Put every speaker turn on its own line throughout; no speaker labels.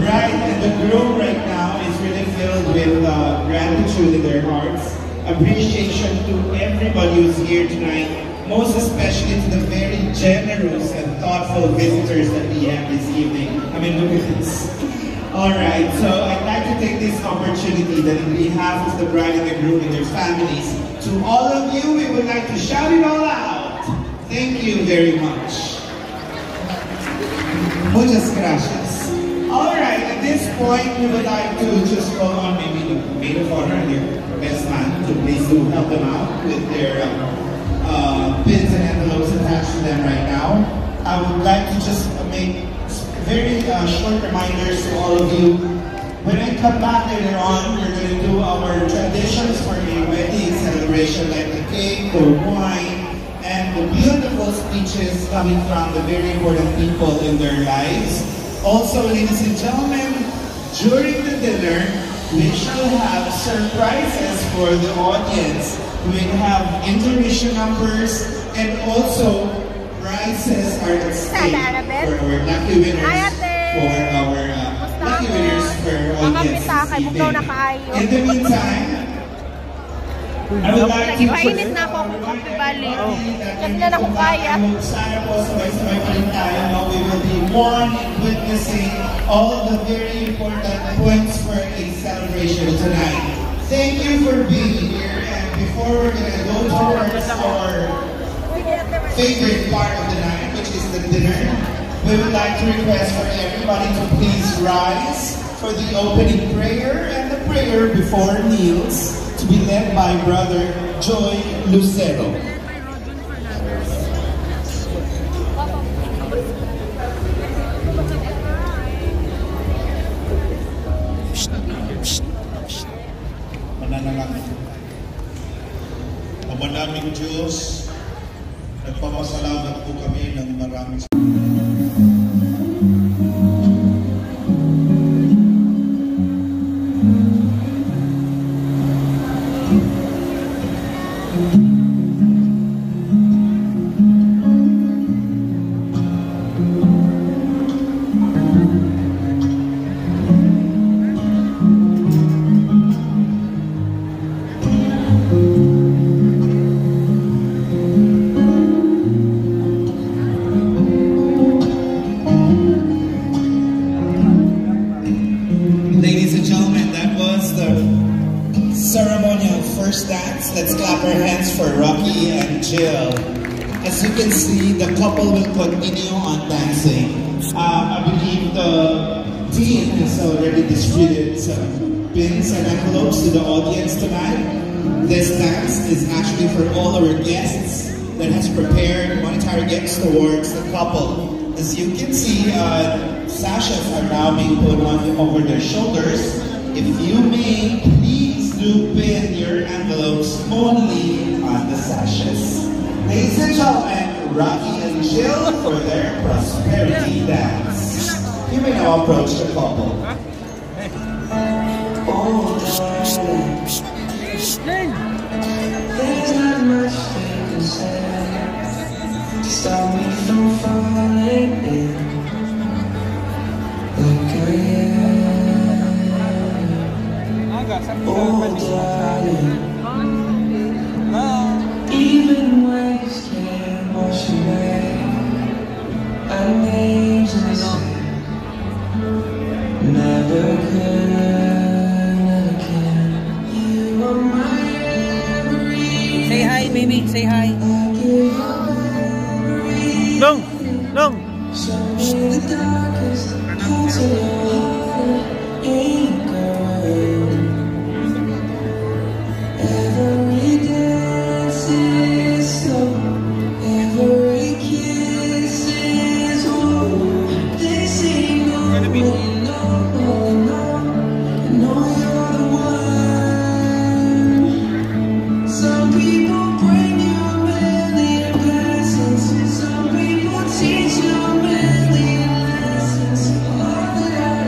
bride and the groom right now is really filled with gratitude in their hearts, appreciation to everybody who's here tonight, most especially to the very generous and thoughtful visitors that we have this evening. I mean, look at this. Alright, so I'd like to take this opportunity that on behalf of the bride and the groom and their families, to all of you, we would like to shout it all out. Thank you very much. Muchas gracias. Alright, at this point, we would like to just call on maybe the maid of honor and their best man to please do help them out with their pins and envelopes attached to them right now. I would like to just make very short reminders to all of you. When I come back later on, we're going to do our traditions for a wedding celebration, like the cake or wine, and the beautiful speeches coming from the very important people in their lives. Also, ladies and gentlemen, during the dinner, we shall have surprises for the audience. We have intermission numbers, and also prizes are at stake for our lucky winners, In the meantime, I would like to
Nag-init na ako kung kapibali. Kasi na ako kaya.
We will be one witnessing all the very important points for a celebration tonight. Thank you for being here, and before we're going to go towards our favorite part of the night, which is the dinner, we would like to request for everybody to please rise for the opening prayer and the prayer before meals, to be led by Brother Joy Lucero.
Mananalangin. Ama naming Diyos, nagpapasalamat po kami ng maraming
Let's clap our hands for Rocky and Jill. As you can see, the couple will continue on dancing. I believe the team has already distributed some pins and envelopes to the audience tonight. This dance is actually for all our guests that has prepared monetary gifts towards the couple. As you can see, sashes are now being put on over their shoulders. If you may, please do pin your envelopes only on the sashes. Ladies and gentlemen, Rocky and Jill for their prosperity dance. You may now approach the couple. Oh, darling, there's not much they can say to stop me from falling in like I am. Oh, darling, even waves can't wash away our names in the sea. Never could, never can. You are my everything.
Say hi, baby. Say hi.
Long, long.
Show me the darkest parts of your heart, ain't girl. Every dance is slow, every kiss is warm. They say no, no, no, no, no, you're the one. Some people bring you a million blessings, some people teach you a million lessons. All that I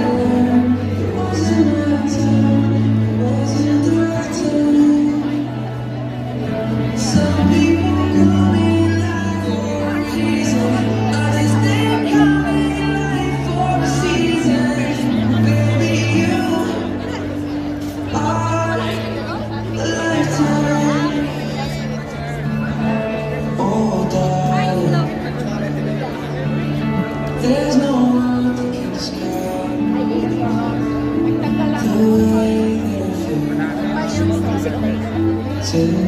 to